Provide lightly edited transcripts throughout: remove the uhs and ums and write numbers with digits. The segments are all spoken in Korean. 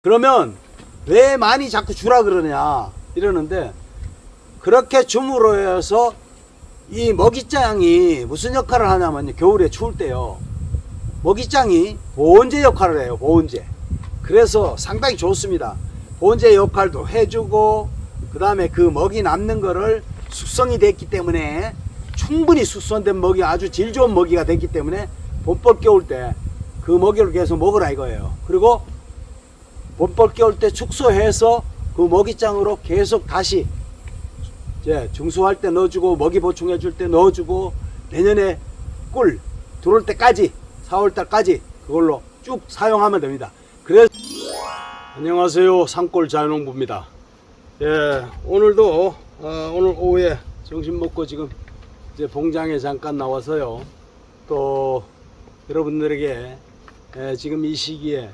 그러면 왜 많이 자꾸 주라 그러냐 이러는데, 그렇게 줌으로 해서 이 먹이장이 무슨 역할을 하냐면요, 겨울에 추울 때요, 먹이장이 보온제 역할을 해요. 보온제. 그래서 상당히 좋습니다. 보온제 역할도 해주고, 그 다음에 그 먹이 남는 거를 숙성이 됐기 때문에, 충분히 숙성된 먹이, 아주 질 좋은 먹이가 됐기 때문에 봄벌 겨울 때 그 먹이를 계속 먹으라 이거예요. 그리고 봄벌 겨울 때 축소해서 그 먹이장으로 계속 다시 이제 중수할 때 넣어주고, 먹이 보충해 줄 때 넣어주고, 내년에 꿀 들어올 때까지 4월달까지 그걸로 쭉 사용하면 됩니다. 그래서 안녕하세요, 산골 자연농부입니다. 예, 오늘도 오늘 오후에 점심 먹고 지금 이제 봉장에 잠깐 나와서요, 또 여러분들에게 지금 이 시기에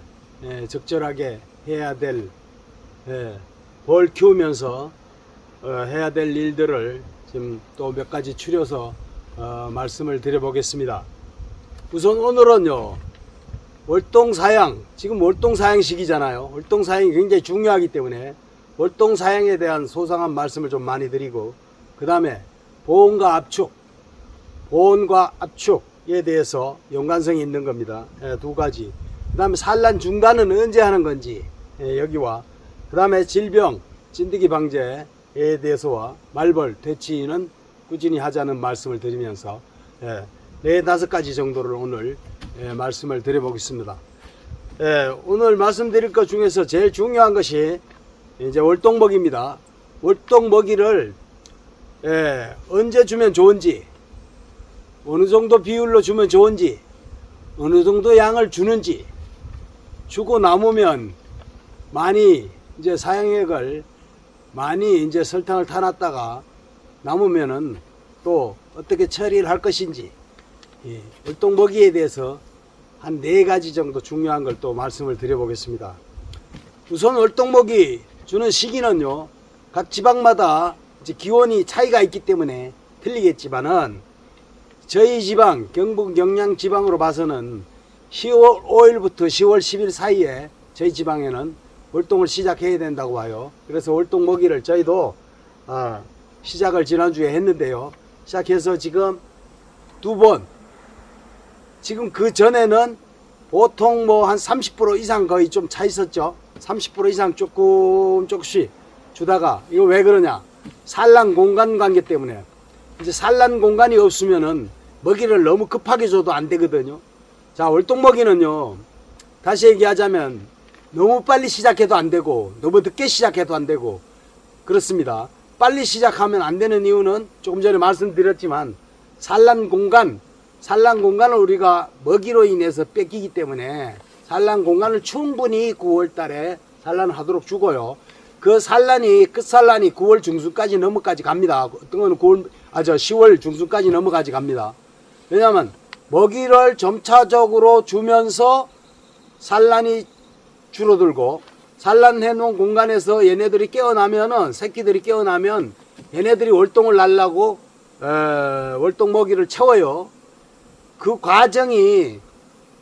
적절하게 해야 될, 벌 키우면서 해야 될 일들을 지금 또 몇 가지 추려서 말씀을 드려보겠습니다. 우선 오늘은요, 월동사양, 지금 월동사양 시기잖아요. 월동사양이 굉장히 중요하기 때문에 월동사양에 대한 소상한 말씀을 좀 많이 드리고, 그 다음에 보온과 압축, 보온과 압축에 대해서 연관성이 있는 겁니다. 두 가지. 그 다음에 산란 중단은 언제 하는 건지, 여기와 그 다음에 질병, 찐득이 방제에 대해서와 말벌, 퇴치는 꾸준히 하자는 말씀을 드리면서 4-5가지 정도를 오늘 말씀을 드려보겠습니다. 오늘 말씀드릴 것 중에서 제일 중요한 것이 이제 월동먹이입니다. 월동먹이를 언제 주면 좋은지, 어느 정도 비율로 주면 좋은지, 어느 정도 양을 주는지, 주고 남으면 많이 이제 사양액을 많이 이제 설탕을 타놨다가 남으면은 또 어떻게 처리를 할 것인지, 월동먹이에 대해서 한 4가지 정도 중요한 걸 또 말씀을 드려보겠습니다. 우선 월동먹이 주는 시기는요, 각 지방마다 이제 기온이 차이가 있기 때문에 틀리겠지만은, 저희 지방, 경북 영양 지방으로 봐서는 10월 5일부터 10월 10일 사이에 저희 지방에는 월동을 시작해야 된다고 봐요. 그래서 월동 먹이를 저희도 시작을 지난주에 했는데요, 시작해서 지금 2번, 지금 그 전에는 보통 뭐 한 30% 이상 거의 좀 차 있었죠. 30% 이상 조금씩 주다가, 이거 왜 그러냐, 산란 공간 관계 때문에. 이제 산란 공간이 없으면은 먹이를 너무 급하게 줘도 안 되거든요. 자, 월동 먹이는요, 다시 얘기하자면 너무 빨리 시작해도 안 되고 너무 늦게 시작해도 안 되고 그렇습니다. 빨리 시작하면 안 되는 이유는 조금 전에 말씀드렸지만, 산란 공간을 우리가 먹이로 인해서 뺏기기 때문에 산란 공간을 충분히 9월 달에 산란하도록 주고요. 그 산란이, 끝산란이 9월 중순까지 넘어까지 갑니다. 어떤 거는 10월 중순까지 넘어까지 갑니다. 왜냐하면 먹이를 점차적으로 주면서 산란이 줄어들고, 산란해 놓은 공간에서 얘네들이 깨어나면은, 새끼들이 깨어나면 얘네들이 월동을 날라고 월동 먹이를 채워요. 그 과정이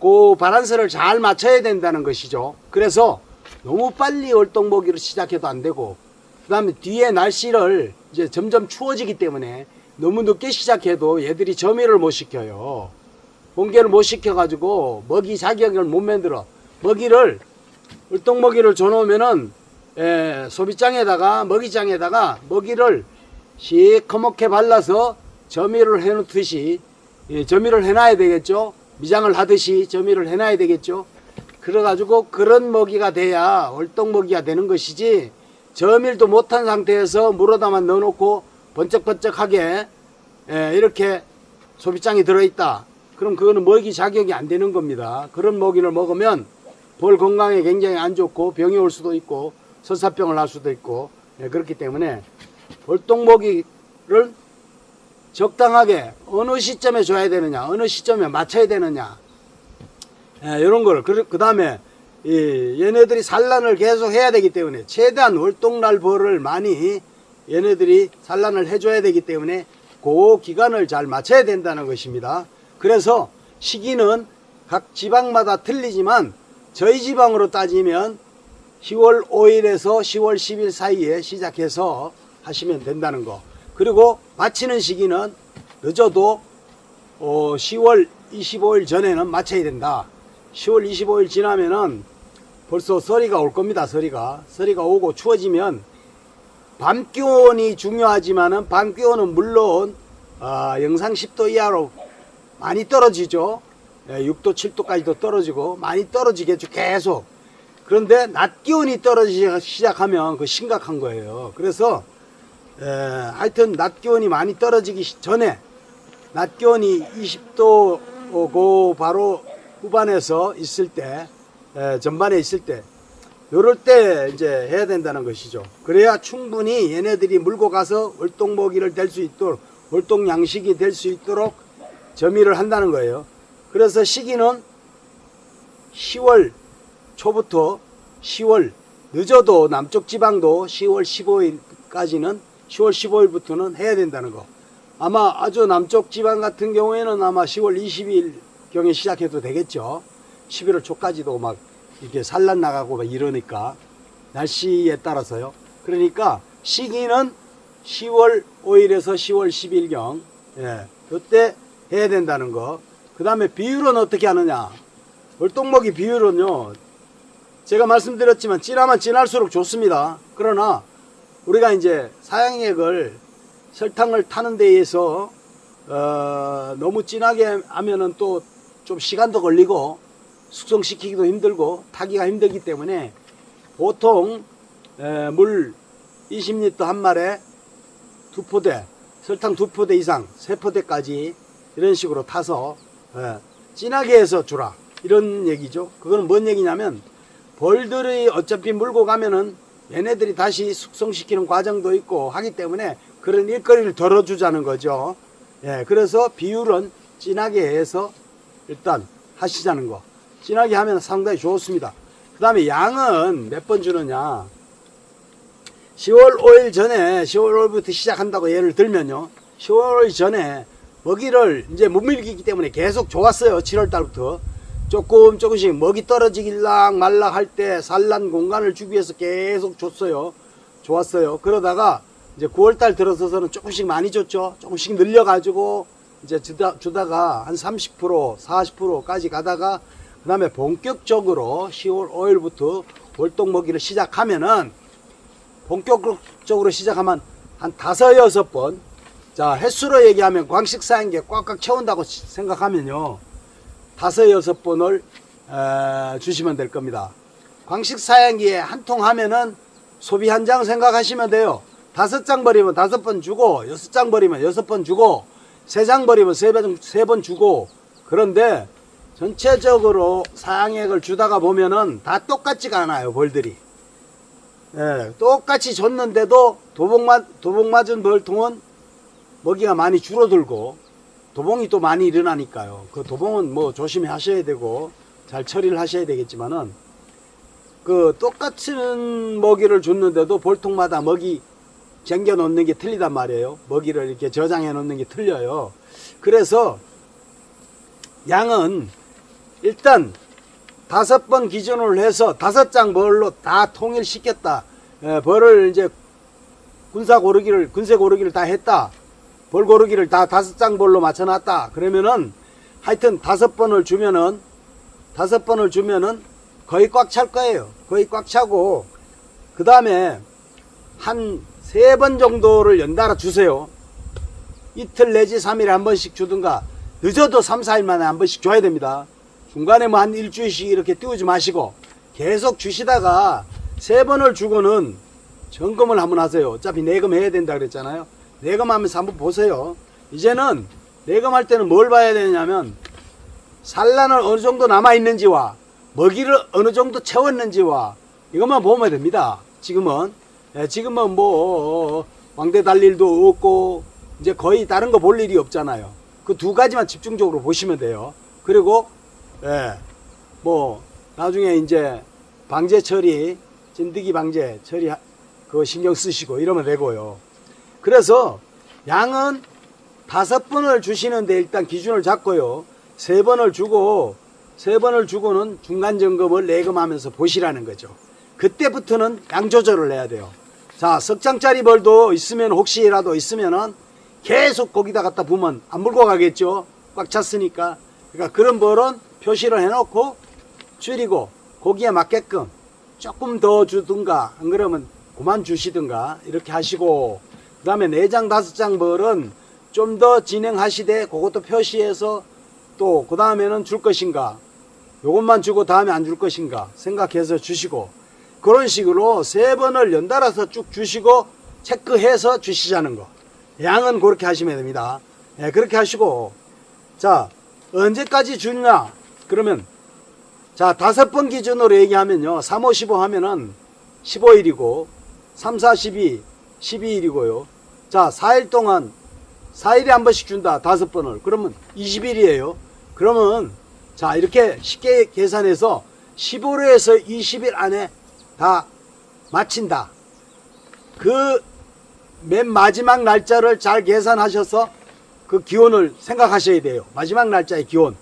그 바란스를 잘 맞춰야 된다는 것이죠. 그래서 너무 빨리 월동 먹이를 시작해도 안 되고, 그 다음에 뒤에 날씨를 이제 점점 추워지기 때문에 너무 늦게 시작해도 얘들이 점유를 못 시켜요. 번개를 못 시켜가지고 먹이 자격을 못 만들어. 월동 먹이를 줘놓으면은 소비장에다가, 먹이장에다가 먹이를 시커멓게 발라서 점유를 해놓듯이, 점유를 해놔야 되겠죠. 미장을 하듯이 점유를 해놔야 되겠죠. 그래가지고 그런 먹이가 돼야 월동 먹이가 되는 것이지, 점유도 못한 상태에서 물에다만 넣어놓고 번쩍번쩍하게 이렇게 소비장이 들어있다, 그럼 그거는 먹이 자격이 안 되는 겁니다. 그런 먹이를 먹으면 벌 건강에 굉장히 안 좋고 병이 올 수도 있고 설사병을 날 수도 있고, 그렇기 때문에 월동 먹이를 적당하게 어느 시점에 줘야 되느냐, 어느 시점에 맞춰야 되느냐, 이런 거를. 그 다음에 얘네들이 산란을 계속 해야 되기 때문에, 최대한 월동날 벌을 많이 얘네들이 산란을 해줘야 되기 때문에 그 기간을 잘 맞춰야 된다는 것입니다. 그래서 시기는 각 지방마다 틀리지만, 저희 지방으로 따지면 10월 5일에서 10월 10일 사이에 시작해서 하시면 된다는 거. 그리고 마치는 시기는 늦어도 10월 25일 전에는 마쳐야 된다. 10월 25일 지나면은 벌써 서리가 올 겁니다. 서리가 오고 추워지면 밤 기온이 중요하지만은 밤 기온은 물론 영상 10도 이하로 많이 떨어지죠. 6도 7도까지도 떨어지고 많이 떨어지겠죠. 계속. 그런데 낮 기온이 떨어지기 시작하면 그 심각한 거예요. 그래서 하여튼 낮 기온이 많이 떨어지기 전에 낮 기온이 20도 바로 후반에서 있을 때 전반에 있을 때 요럴 때 이제 해야 된다는 것이죠. 그래야 충분히 얘네들이 물고 가서 월동먹이를 될 수 있도록 월동 양식이 될 수 있도록 저미를 한다는 거예요. 그래서 시기는 10월 초부터 10월 늦어도 남쪽 지방도 10월 15일까지는 10월 15일부터는 해야 된다는 거. 아마 아주 남쪽 지방 같은 경우에는 아마 10월 20일 경에 시작해도 되겠죠. 11월 초까지도 막 이렇게 산란 나가고 막 이러니까 날씨에 따라서요. 그러니까 시기는 10월 5일에서 10월 10일경 이때 해야 된다는 거. 그 다음에 비율은 어떻게 하느냐. 월동먹이 비율은요, 제가 말씀드렸지만 진하면 진할수록 좋습니다. 그러나 우리가 이제 사양액을 설탕을 타는 데에서 너무 진하게 하면은 또 좀 시간도 걸리고 숙성시키기도 힘들고 타기가 힘들기 때문에 보통 물 20리터 한 말에 2포대, 설탕 2포대 이상 3포대까지 이런 식으로 타서 진하게 해서 주라, 이런 얘기죠. 그거는 뭔 얘기냐면 벌들이 어차피 물고 가면은 얘네들이 다시 숙성시키는 과정도 있고 하기 때문에 그런 일거리를 덜어주자는 거죠. 그래서 비율은 진하게 해서 일단 하시자는 거. 진하게 하면 상당히 좋습니다. 그 다음에 양은 몇 번 주느냐. 10월 5일 전에 10월 5일부터 시작한다고 예를 들면요, 10월 5일 전에 먹이를 이제 못 밀기기 때문에 계속 좋았어요. 7월 달부터 조금씩 먹이 떨어지길랑 말락 할 때 산란 공간을 주기 위해서 계속 줬어요. 좋았어요. 그러다가 이제 9월 달 들어서서는 조금씩 많이 줬죠. 조금씩 늘려가지고 이제 주다가 한 30%, 40%까지 가다가 그 다음에 본격적으로 10월 5일부터 월동 먹이를 시작하면은 본격적으로 시작하면 한 5, 6번. 자, 횟수로 얘기하면 광식 사양계 꽉꽉 채운다고 생각하면요, 5, 6번을 주시면 될 겁니다. 광식 사양기에 한 통 하면은 소비 한 장 생각하시면 돼요. 5장 버리면 5번 주고, 6장 버리면 6번 주고, 3장 버리면 3번 주고. 그런데 전체적으로 사양액을 주다가 보면은 다 똑같지가 않아요, 벌들이. 똑같이 줬는데도 도복 맞은 벌통은 먹이가 많이 줄어들고 도봉이 또 많이 일어나니까요. 그 도봉은 뭐 조심히 하셔야 되고 잘 처리를 하셔야 되겠지만은 그 똑같은 먹이를 줬는데도 벌통마다 먹이 쟁겨 놓는 게 틀리단 말이에요. 먹이를 이렇게 저장해 놓는 게 틀려요. 그래서 양은 일단 5번 기준으로 해서 5장 벌로 다 통일시켰다. 벌을 이제 군세 고르기를 다 했다. 벌 고르기를 다 5장 벌로 맞춰놨다. 그러면은 하여튼 5번을 주면은 거의 꽉 찰 거예요. 거의 꽉 차고, 그 다음에 한 3번 정도를 연달아 주세요. 이틀 내지 3일에 한 번씩 주든가, 늦어도 3, 4일 만에 한 번씩 줘야 됩니다. 중간에 뭐 한 일주일씩 이렇게 띄우지 마시고 계속 주시다가 3번을 주고는 점검을 한번 하세요. 어차피 내검해야 된다 그랬잖아요. 내검하면서 한번 보세요. 이제는 내검할 때는 뭘 봐야 되냐면 산란을 어느 정도 남아있는지와 먹이를 어느 정도 채웠는지와 이것만 보면 됩니다. 지금은 뭐 왕대 달 일도 없고 이제 거의 다른 거 볼 일이 없잖아요. 그 2가지만 집중적으로 보시면 돼요. 그리고 뭐 나중에 이제 방제 처리, 찐득이 방제 처리 그거 신경 쓰시고 이러면 되고요. 그래서 양은 5번을 주시는데 일단 기준을 잡고요. 3번을 주고는 중간 점검을 내검하면서 보시라는 거죠. 그때부터는 양 조절을 해야 돼요. 자, 석 장짜리 벌도 있으면, 혹시라도 있으면은 계속 거기다 갖다 부으면 안 물고 가겠죠. 꽉 찼으니까. 그러니까 그런 벌은 표시를 해놓고 줄이고 거기에 맞게끔 조금 더 주든가, 안 그러면 그만 주시든가 이렇게 하시고, 그 다음에 4장 5장 벌은 좀 더 진행하시되 그것도 표시해서 또 그 다음에는 줄 것인가, 요것만 주고 다음에 안 줄 것인가 생각해서 주시고, 그런 식으로 3번을 연달아서 쭉 주시고 체크해서 주시자는 거. 양은 그렇게 하시면 됩니다. 예, 그렇게 하시고, 자, 언제까지 주냐 그러면, 자, 5번 기준으로 얘기하면요, 3, 5, 15 하면은 15일이고 3, 4, 12 12일이고요 자, 4일 동안 4일에 한 번씩 준다. 5번을. 그러면 20일이에요. 그러면 자, 이렇게 쉽게 계산해서 15일에서 20일 안에 다 마친다. 그 맨 마지막 날짜를 잘 계산하셔서 그 기온을 생각하셔야 돼요. 마지막 날짜의 기온.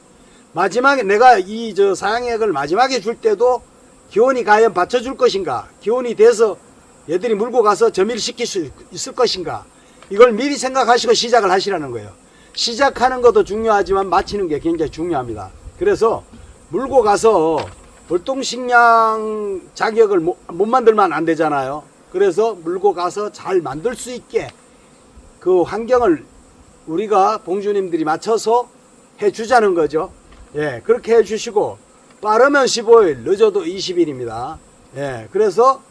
마지막에 내가 이 사양액을 마지막에 줄 때도 기온이 과연 받쳐줄 것인가, 기온이 돼서 얘들이 물고 가서 점일시킬 수 있을 것인가, 이걸 미리 생각하시고 시작을 하시라는 거예요. 시작하는 것도 중요하지만 마치는 게 굉장히 중요합니다. 그래서 물고 가서 월동식량 자격을 못 만들면 안 되잖아요. 그래서 물고 가서 잘 만들 수 있게 그 환경을 우리가 봉주님들이 맞춰서 해주자는 거죠. 예, 그렇게 해주시고, 빠르면 15일, 늦어도 20일입니다. 예, 그래서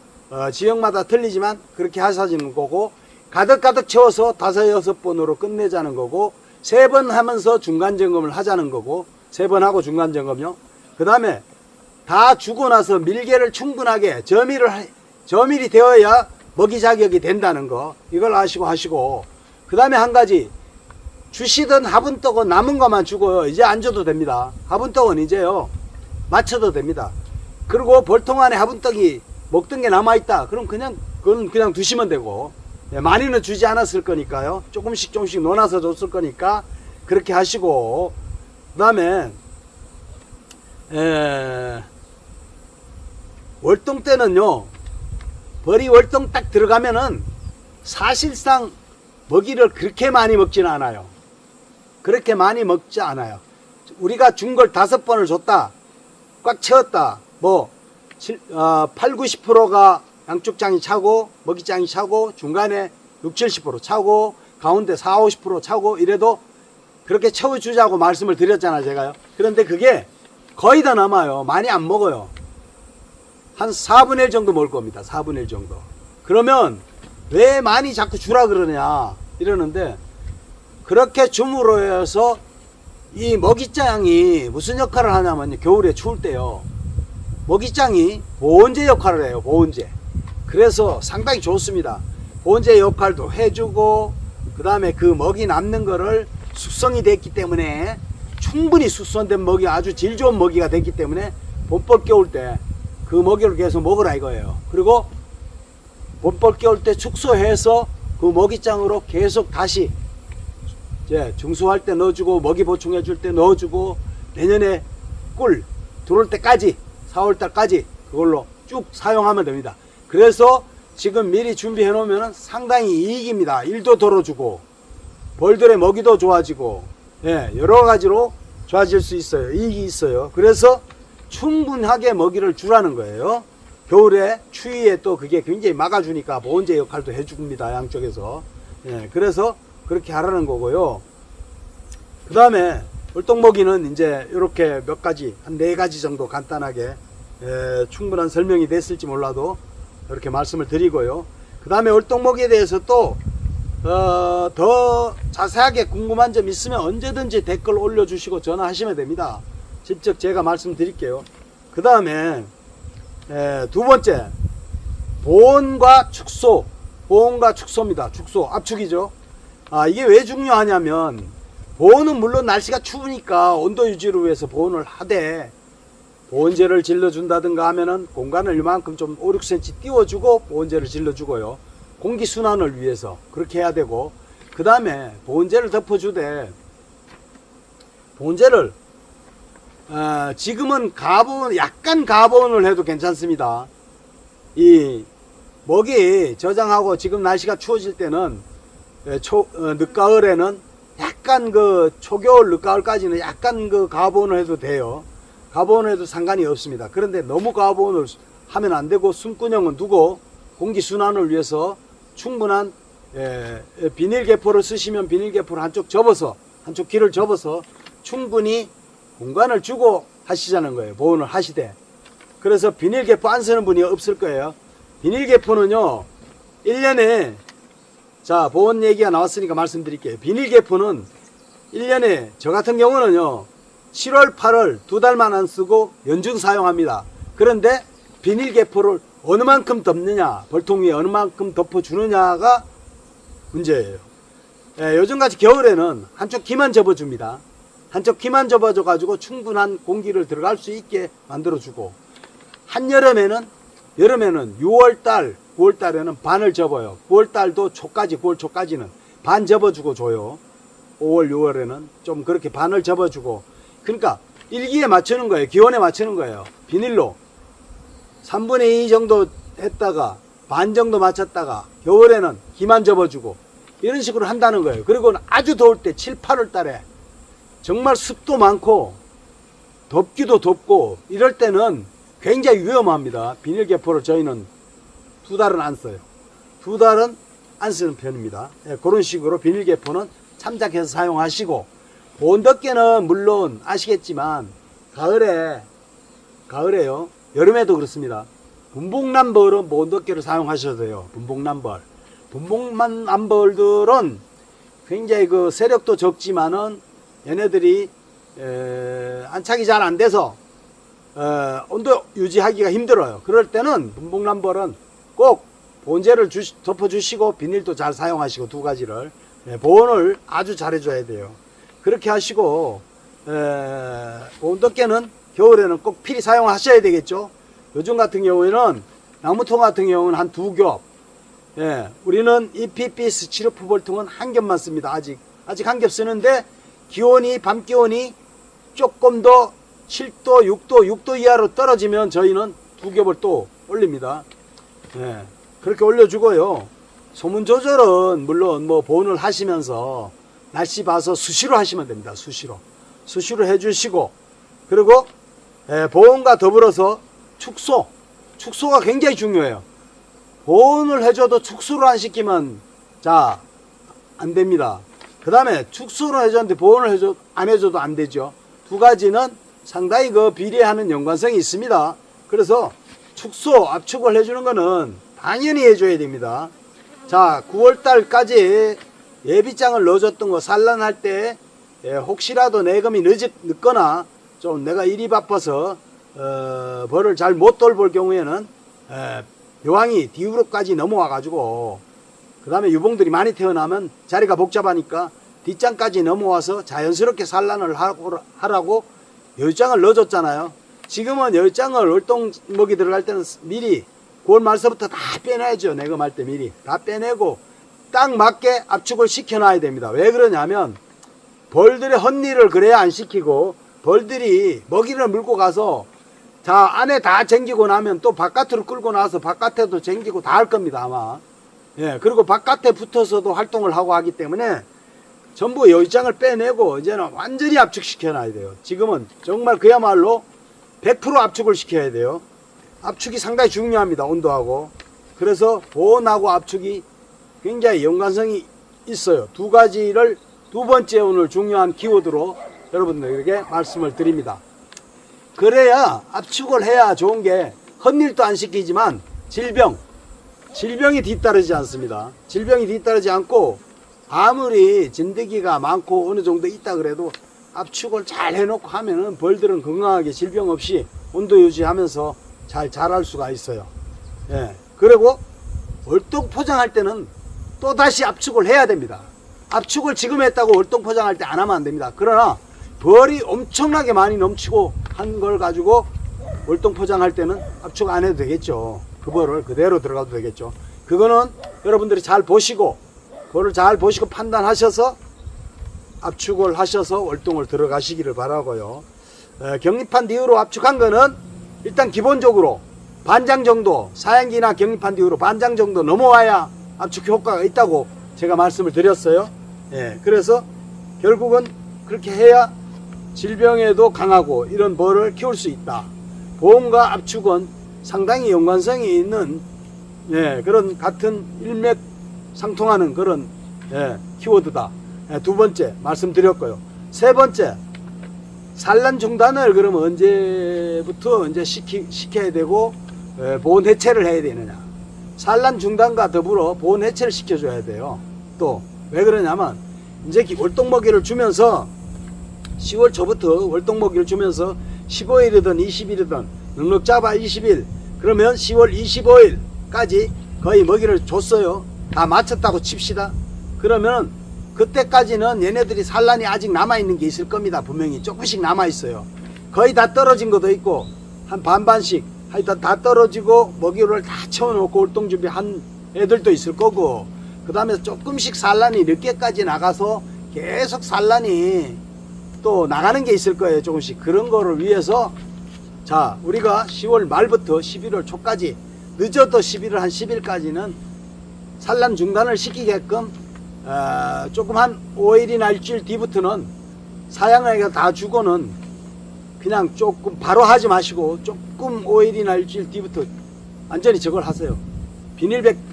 지역마다 틀리지만 그렇게 하시는 거고, 가득가득 채워서 5, 6번으로 끝내자는 거고, 3번 하면서 중간점검을 하자는 거고, 3번 하고 중간점검요. 그 다음에 다 주고 나서 밀개를 충분하게 저밀이 되어야 먹이 자격이 된다는 거, 이걸 아시고 하시고, 그 다음에 한 가지, 주시던 화분떡은 남은 것만 주고요. 이제 안 줘도 됩니다. 화분떡은 이제요, 맞춰도 됩니다. 그리고 벌통 안에 화분떡이 먹던 게 남아있다. 그럼 그건 그냥 두시면 되고, 예, 많이는 주지 않았을 거니까요. 조금씩 넣어놔서 줬을 거니까 그렇게 하시고, 그 다음에 월동 때는요, 벌이 월동 딱 들어가면은 사실상 먹이를 그렇게 많이 먹지는 않아요. 그렇게 많이 먹지 않아요. 우리가 준 걸 5번을 줬다, 꽉 채웠다, 8, 90%가 양쪽 장이 차고 먹이장이 차고 중간에 6, 70% 차고 가운데 4, 50% 차고 이래도 그렇게 채워주자고 말씀을 드렸잖아요, 제가요. 그런데 그게 거의 다 남아요. 많이 안 먹어요. 한 4분의 1 정도 먹을 겁니다. 4분의 1 정도. 그러면 왜 많이 자꾸 주라 그러냐 이러는데, 그렇게 줌으로 해서 이 먹이장이 무슨 역할을 하냐면, 겨울에 추울 때요, 먹이장이 보온제 역할을 해요. 보온제. 그래서 상당히 좋습니다. 보온제 역할도 해주고, 그 다음에 그 먹이 남는 거를 숙성이 됐기 때문에, 충분히 숙성된 먹이, 아주 질 좋은 먹이가 됐기 때문에 봄벌 겨울 때 그 먹이를 계속 먹으라 이거예요. 그리고 봄벌 겨울 때 축소해서 그 먹이장으로 계속 다시 이제 중수할 때 넣어주고, 먹이 보충해 줄 때 넣어주고, 내년에 꿀 들어올 때까지 4월달까지 그걸로 쭉 사용하면 됩니다. 그래서 지금 미리 준비해 놓으면 상당히 이익입니다. 일도 덜어주고 벌들의 먹이도 좋아지고, 예, 여러 가지로 좋아질 수 있어요. 이익이 있어요. 그래서 충분하게 먹이를 주라는 거예요. 겨울에 추위에 또 그게 굉장히 막아주니까 보온제 역할도 해줍니다. 양쪽에서. 예, 그래서 그렇게 하라는 거고요. 그 다음에 월동먹이는 이제 이렇게 몇 가지, 한 4가지 정도 간단하게, 충분한 설명이 됐을지 몰라도 이렇게 말씀을 드리고요. 그 다음에 월동먹이에 대해서 또 더 자세하게 궁금한 점 있으면 언제든지 댓글 올려주시고 전화하시면 됩니다. 직접 제가 말씀드릴게요. 그 다음에 2번째, 보온과 축소. 보온과 축소입니다. 축소, 압축이죠. 이게 왜 중요하냐면, 보온은 물론 날씨가 추우니까 온도 유지를 위해서 보온을 하되, 보온재를 질러준다든가 하면은 공간을 이만큼 좀 5, 6cm 띄워주고 보온재를 질러주고요. 공기순환을 위해서 그렇게 해야 되고, 그 다음에 보온재를 덮어주되, 보온재를 지금은 약간 가보온을 해도 괜찮습니다. 이 먹이 저장하고 지금 날씨가 추워질 때는 늦가을에는 약간 그 초겨울 늦가을까지는 약간 그 가보온을 해도 돼요. 가보온을 해도 상관이 없습니다. 그런데 너무 가보온을 하면 안 되고 숨구녕은 두고 공기 순환을 위해서 충분한 비닐계포를 쓰시면 비닐계포를 한쪽 접어서 한쪽 길을 접어서 충분히 공간을 주고 하시자는 거예요. 보온을 하시되. 그래서 비닐계포 안 쓰는 분이 없을 거예요. 비닐계포는요 1년에 자 보온 얘기가 나왔으니까 말씀드릴게요. 비닐계포는 1년에 저 같은 경우는요 7월 8월 두 달만 안 쓰고 연중 사용합니다. 그런데 비닐계포를 어느 만큼 덮느냐, 벌통 위에 어느 만큼 덮어주느냐가 문제예요. 요즘같이 겨울에는 한쪽 귀만 접어줍니다. 한쪽 귀만 접어줘 가지고 충분한 공기를 들어갈 수 있게 만들어주고, 한여름에는 6월달 9월달에는 반을 접어요. 9월달도 초까지 9월 초까지는 반 접어주고 줘요. 5월 6월에는 좀 그렇게 반을 접어주고, 그러니까 일기에 맞추는 거예요. 기온에 맞추는 거예요. 비닐로 3분의 2 정도 했다가 반 정도 맞췄다가 겨울에는 기만 접어주고 이런 식으로 한다는 거예요. 그리고 아주 더울 때 7, 8월 달에 정말 습도 많고 덥기도 덥고 이럴 때는 굉장히 위험합니다. 비닐계포를 저희는 2달은 안 써요. 2달은 안 쓰는 편입니다. 그런 식으로 비닐계포는 참작해서 사용하시고, 보온덮개는 물론 아시겠지만 가을에요. 여름에도 그렇습니다. 분봉남벌은 보온덮개를 사용하셔도 돼요. 분봉남벌들은 굉장히 그 세력도 적지만은 얘네들이 안착이 잘 안 돼서 온도 유지하기가 힘들어요. 그럴 때는 분봉남벌은 꼭 보온재를 덮어주시고 비닐도 잘 사용하시고 두 가지를 보온을 아주 잘 해줘야 돼요. 그렇게 하시고 보온덮개는 겨울에는 꼭 필히 사용하셔야 되겠죠. 요즘 같은 경우에는 나무통 같은 경우는 한 2겹, 우리는 EPP 스티로폼 볼통은 1겹만 씁니다. 아직 1겹 쓰는데 밤 기온이 조금 더 7도 6도 이하로 떨어지면 저희는 2겹을 또 올립니다. 그렇게 올려주고요. 소문 조절은 물론 뭐 보온을 하시면서 날씨 봐서 수시로 하시면 됩니다. 수시로 해주시고, 그리고 보온과 더불어서 축소가 굉장히 중요해요. 보온을 해줘도 축소를 안 시키면 안 됩니다. 그 다음에 축소를 해줬는데 보온을 안 해줘도 안 되죠. 두 가지는 상당히 그 비례하는 연관성이 있습니다. 그래서 압축을 해주는 거는 당연히 해줘야 됩니다. 9월달까지 예비장을 넣어줬던 거 산란할 때 혹시라도 내금이 늦거나 좀 내가 일이 바빠서 벌을 잘 못 돌볼 경우에는 묘황이 뒤로까지 넘어와 가지고 그 다음에 유봉들이 많이 태어나면 자리가 복잡하니까 뒷장까지 넘어와서 자연스럽게 산란을 하라고 열장을 넣어줬잖아요. 지금은 열장을 월동먹이 들어갈 때는 미리 9월 말서부터 다 빼놔야죠. 내금할 때 미리 다 빼내고 딱 맞게 압축을 시켜놔야 됩니다. 왜 그러냐면 벌들의 헛일을 그래야 안 시키고, 벌들이 먹이를 물고 가서 안에 다 쟁기고 나면 또 바깥으로 끌고 나와서 바깥에도 쟁기고 다 할 겁니다 아마. 그리고 바깥에 붙어서도 활동을 하고 하기 때문에 전부 열장을 빼내고 이제는 완전히 압축시켜 놔야 돼요. 지금은 정말 그야말로 100% 압축을 시켜야 돼요. 압축이 상당히 중요합니다. 온도하고. 그래서 보온하고 압축이 굉장히 연관성이 있어요. 두 가지를 두 번째 오늘 중요한 키워드로 여러분들에게 말씀을 드립니다. 그래야 압축을 해야 좋은 게 헛일도 안 시키지만 질병이 뒤따르지 않습니다. 질병이 뒤따르지 않고 아무리 진드기가 많고 어느 정도 있다 그래도 압축을 잘 해놓고 하면은 벌들은 건강하게 질병 없이 온도 유지하면서 잘 자랄 수가 있어요. 그리고 월동 포장할 때는 또 다시 압축을 해야 됩니다. 압축을 지금 했다고 월동 포장할 때 안 하면 안 됩니다. 그러나 벌이 엄청나게 많이 넘치고 한 걸 가지고 월동 포장할 때는 압축 안 해도 되겠죠. 그 벌을 그대로 들어가도 되겠죠. 그거는 여러분들이 잘 보시고 벌을 잘 보시고 판단하셔서 압축을 하셔서 월동을 들어가시기를 바라고요. 격립한 뒤로 압축한 거는 일단 기본적으로 반장 정도, 사양기나 격립한 뒤로 반장 정도 넘어와야 압축 효과가 있다고 제가 말씀을 드렸어요. 예, 그래서 결국은 그렇게 해야 질병에도 강하고 이런 벌을 키울 수 있다. 보온과 압축은 상당히 연관성이 있는, 예, 그런 같은 일맥상통하는 그런, 예, 키워드다. 예, 두 번째 말씀드렸고요. 세 번째, 산란 중단을 그러면 언제부터 이제 시켜야 되고, 예, 보온 해체를 해야 되느냐. 산란 중단과 더불어 보온 해체를 시켜줘야 돼요. 또 왜 그러냐면 이제 월동먹이를 주면서 10월 초부터 월동먹이를 주면서 15일이든 20일이든 넉넉 잡아 20일, 그러면 10월 25일까지 거의 먹이를 줬어요. 다 마쳤다고 칩시다. 그러면 그때까지는 얘네들이 산란이 아직 남아있는 게 있을 겁니다. 분명히 조금씩 남아있어요. 거의 다 떨어진 것도 있고 한 반반씩 하여튼 다 떨어지고 먹이를 다 채워놓고 월동 준비한 애들도 있을 거고, 그 다음에 조금씩 산란이 늦게까지 나가서 계속 산란이 또 나가는 게 있을 거예요. 조금씩. 그런 거를 위해서 자, 우리가 10월 말부터 11월 초까지, 늦어도 11월 한 10일까지는 산란 중단을 시키게끔 조금 한 5일이나 일주일 뒤부터는 사양에게 다 주고는 그냥 조금 바로 하지 마시고 조금 5일이나 일주일 뒤부터 완전히 저걸 하세요.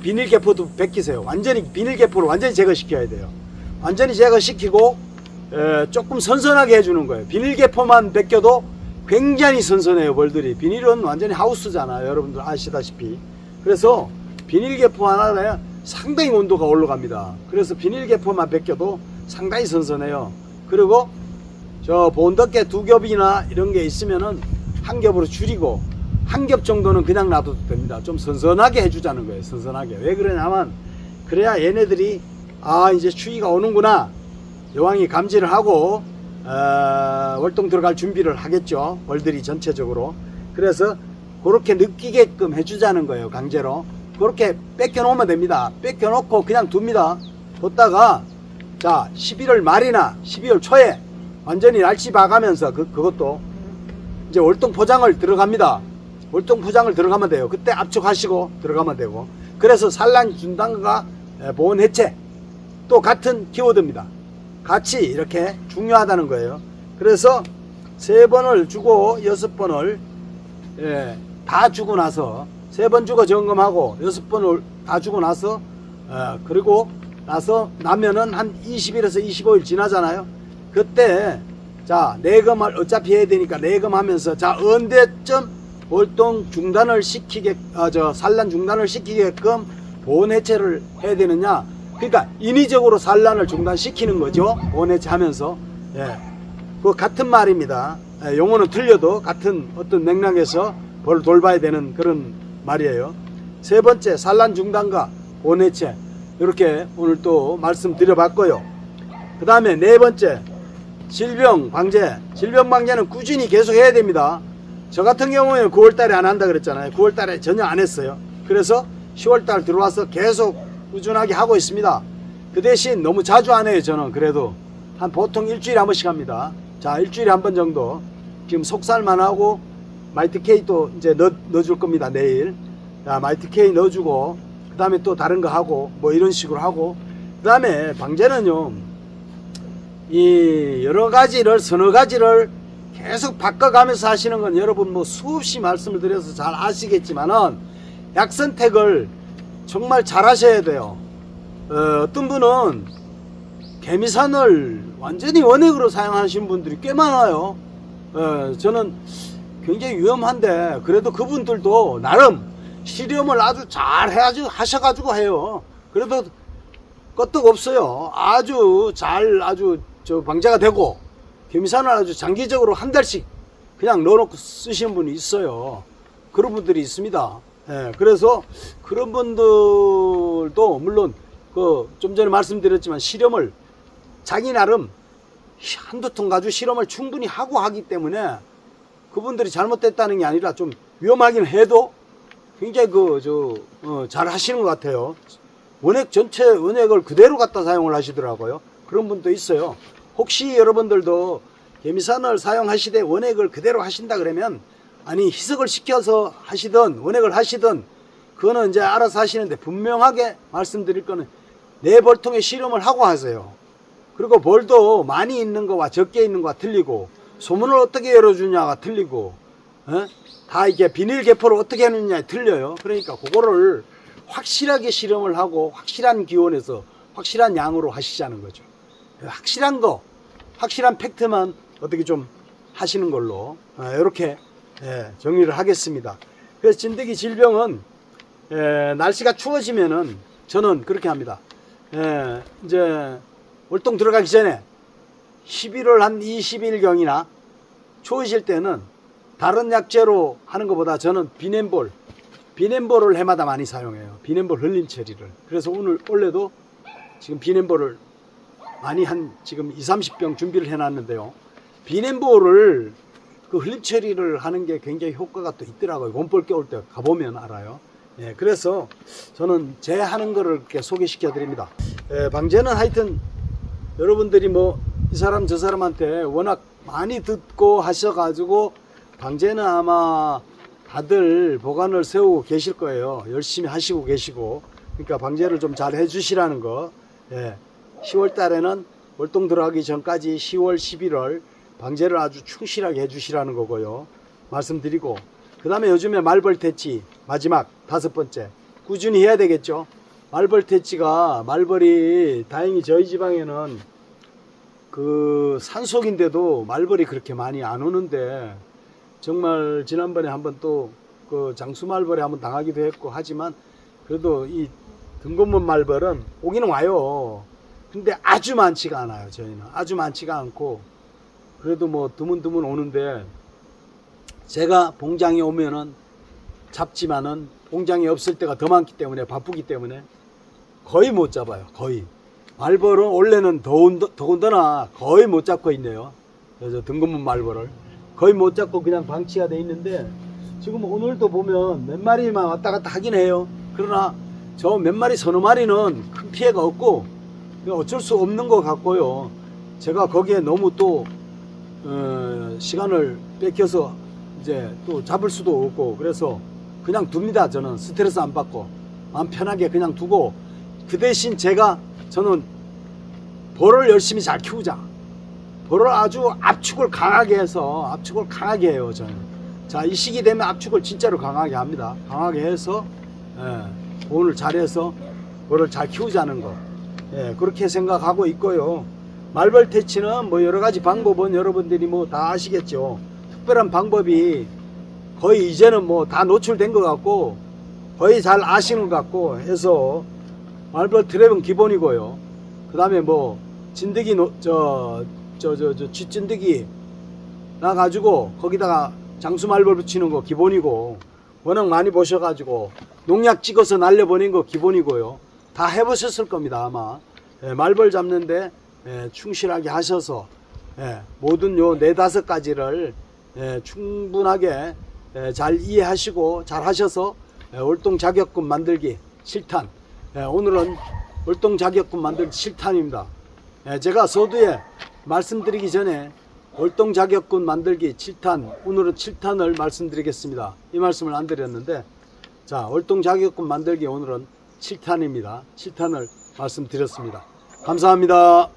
비닐개포도 벗기세요. 완전히 비닐개포를 완전히 제거시켜야 돼요. 완전히 제거시키고 조금 선선하게 해주는 거예요. 비닐개포만 벗겨도 굉장히 선선해요. 벌들이. 비닐은 완전히 하우스잖아요. 여러분들 아시다시피. 그래서 비닐개포 하나에 상당히 온도가 올라갑니다. 그래서 비닐개포만 벗겨도 상당히 선선해요. 그리고 저 보온덮개 2겹이나 이런 게 있으면은 한 겹으로 줄이고 한 겹 정도는 그냥 놔둬도 됩니다. 좀 선선하게 해주자는 거예요. 선선하게. 왜 그러냐면 그래야 얘네들이 아, 이제 추위가 오는구나, 여왕이 감지를 하고 월동 들어갈 준비를 하겠죠. 벌들이 전체적으로. 그래서 그렇게 느끼게끔 해주자는 거예요. 강제로. 그렇게 뺏겨 놓으면 됩니다. 뺏겨 놓고 그냥 둡니다. 뒀다가 자, 11월 말이나 12월 초에 완전히 날씨 봐가면서 그것도 이제 월동 포장을 들어갑니다. 월동 포장을 들어가면 돼요. 그때 압축하시고 들어가면 되고. 그래서 산란 중단과 보온 해체 또 같은 키워드입니다. 같이 이렇게 중요하다는 거예요. 그래서 3번을 주고 6번을 다 주고 나서 3번 주고 점검하고 6번을 다 주고 나서 그리고 나면은 한 20일에서 25일 지나잖아요. 그때 자, 내검을 어차피 해야 되니까 내검하면서 자, 언제쯤 월동 중단을 산란 중단을 시키게끔 보온 해체를 해야 되느냐. 그러니까 인위적으로 산란을 중단시키는 거죠. 보온 해체하면서. 예. 그 같은 말입니다. 용어는 틀려도 같은 어떤 맥락에서 벌을 돌봐야 되는 그런 말이에요. 세 번째, 산란 중단과 보온 해체. 이렇게 오늘 또 말씀드려봤고요. 그 다음에 네 번째, 질병 방제. 질병 방제는 꾸준히 계속 해야 됩니다. 저 같은 경우에는 9월달에 안 한다 그랬잖아요. 9월달에 전혀 안 했어요. 그래서 10월달 들어와서 계속 꾸준하게 하고 있습니다. 그 대신 너무 자주 안 해요. 저는 그래도 한 보통 일주일에 한 번씩 합니다. 자, 일주일에 한 번 정도. 지금 속살만 하고 마이트-K 또 이제 넣어줄 겁니다. 내일. 자, 마이트-K 넣어주고 그 다음에 또 다른 거 하고 뭐 이런 식으로 하고, 그 다음에 방제는요, 이 여러 가지를 서너 가지를 계속 바꿔가면서 하시는 건 여러분 뭐 수없이 말씀을 드려서 잘 아시겠지만은 약 선택을 정말 잘 하셔야 돼요. 어떤 분은 개미산을 완전히 원액으로 사용하시는 분들이 꽤 많아요. 저는 굉장히 위험한데 그래도 그분들도 나름 실험을 아주 잘 하셔가지고 해요. 그래도 끄떡 없어요. 아주 잘 방제가 되고 개미산을 아주 장기적으로 한 달씩 그냥 넣어놓고 쓰시는 분이 있어요. 그런 분들이 있습니다. 그래서 그런 분들도 물론 좀 전에 말씀드렸지만 실험을 자기 나름 한두 통 가지고 실험을 충분히 하고 하기 때문에 그분들이 잘못됐다는 게 아니라 좀 위험하긴 해도 굉장히 잘 하시는 것 같아요. 전체 원액을 그대로 갖다 사용을 하시더라고요. 그런 분도 있어요. 혹시 여러분들도 개미산을 사용하시되 원액을 그대로 하신다 그러면 아니 희석을 시켜서 하시든 원액을 하시든 그거는 이제 알아서 하시는데, 분명하게 말씀드릴 거는 내 벌통에 실험을 하고 하세요. 그리고 벌도 많이 있는 거와 적게 있는 거와 틀리고, 소문을 어떻게 열어주냐가 틀리고, 다 이게 비닐 개포를 어떻게 해놓느냐에 틀려요. 그러니까 그거를 확실하게 실험을 하고 확실한 기온에서 확실한 양으로 하시자는 거죠. 확실한 거, 확실한 팩트만 어떻게 좀 하시는 걸로 이렇게 정리를 하겠습니다. 그래서 진드기 질병은 날씨가 추워지면은 저는 그렇게 합니다. 이제 월동 들어가기 전에 11월 한 20일경이나 추워질 때는 다른 약재로 하는 것보다 저는 비냄볼을 해마다 많이 사용해요. 비냄볼 흘림 처리를. 그래서 원래도 지금 비냄볼을 많이 지금 20-30병 준비를 해놨는데요. 비냄볼을 그 흘림 처리를 하는 게 굉장히 효과가 또 있더라고요. 봄볼 겨울 때 가보면 알아요. 그래서 저는 제 하는 거를 이렇게 소개시켜 드립니다. 방제는 하여튼 여러분들이 뭐 이 사람 저 사람한테 워낙 많이 듣고 하셔가지고 방제는 아마 다들 보관을 세우고 계실 거예요. 열심히 하시고 계시고. 그러니까 방제를 좀 잘 해주시라는 거. 10월 달에는 월동 들어가기 전까지 10월, 11월 방제를 아주 충실하게 해주시라는 거고요. 말씀드리고, 그 다음에 요즘에 말벌퇴치 마지막 5번째 꾸준히 해야 되겠죠. 말벌퇴치가, 말벌이 다행히 저희 지방에는 그 산속인데도 말벌이 그렇게 많이 안 오는데, 정말 지난번에 한번 또 그 장수말벌에 한번 당하기도 했고 하지만, 그래도 이 등곤문 말벌은 오기는 와요. 근데 아주 많지가 않아요. 저희는 아주 많지가 않고, 그래도 뭐 드문드문 오는데, 제가 봉장에 오면은 잡지만은 봉장이 없을 때가 더 많기 때문에, 바쁘기 때문에 거의 못 잡아요. 거의. 말벌은 원래는 더군다나 거의 못 잡고 있네요. 그래서 등곤문 말벌을 거의 못 잡고 그냥 방치가 돼 있는데, 지금 오늘도 보면 몇 마리만 왔다 갔다 하긴 해요. 그러나 저 몇 마리, 서너 마리는 큰 피해가 없고 어쩔 수 없는 것 같고요. 제가 거기에 너무 또 시간을 뺏겨서 이제 또 잡을 수도 없고, 그래서 그냥 둡니다. 저는 스트레스 안 받고 마음 편하게 그냥 두고, 그 대신 저는 벌을 열심히 잘 키우자. 벌을 아주 압축을 강하게 해요. 저는. 자, 이 시기 되면 압축을 진짜로 강하게 합니다. 강하게 해서 보온을 잘해서 벌을 잘 키우자는 거. 그렇게 생각하고 있고요. 말벌 퇴치는 뭐 여러 가지 방법은 여러분들이 뭐 다 아시겠죠. 특별한 방법이 거의 이제는 뭐 다 노출된 것 같고 거의 잘 아시는 것 같고 해서, 말벌 트랩은 기본이고요. 그 다음에 뭐 진드기 쥐진드기 나가지고 거기다가 장수말벌 붙이는 거 기본이고, 워낙 많이 보셔가지고 농약 찍어서 날려보낸 거 기본이고요. 다 해보셨을 겁니다 아마. 말벌 잡는데 충실하게 하셔서 모든 요 4-5가지를 충분하게 잘 이해하시고 잘 하셔서 월동 자격금 만들기 7탄, 오늘은 월동 자격금 만들기 7탄입니다. 제가 서두에 말씀드리기 전에 월동 자격금 만들기 7탄, 오늘은 7탄을 말씀드리겠습니다. 이 말씀을 안 드렸는데, 자, 월동 자격금 만들기 오늘은 7탄입니다. 7탄을 말씀드렸습니다. 감사합니다.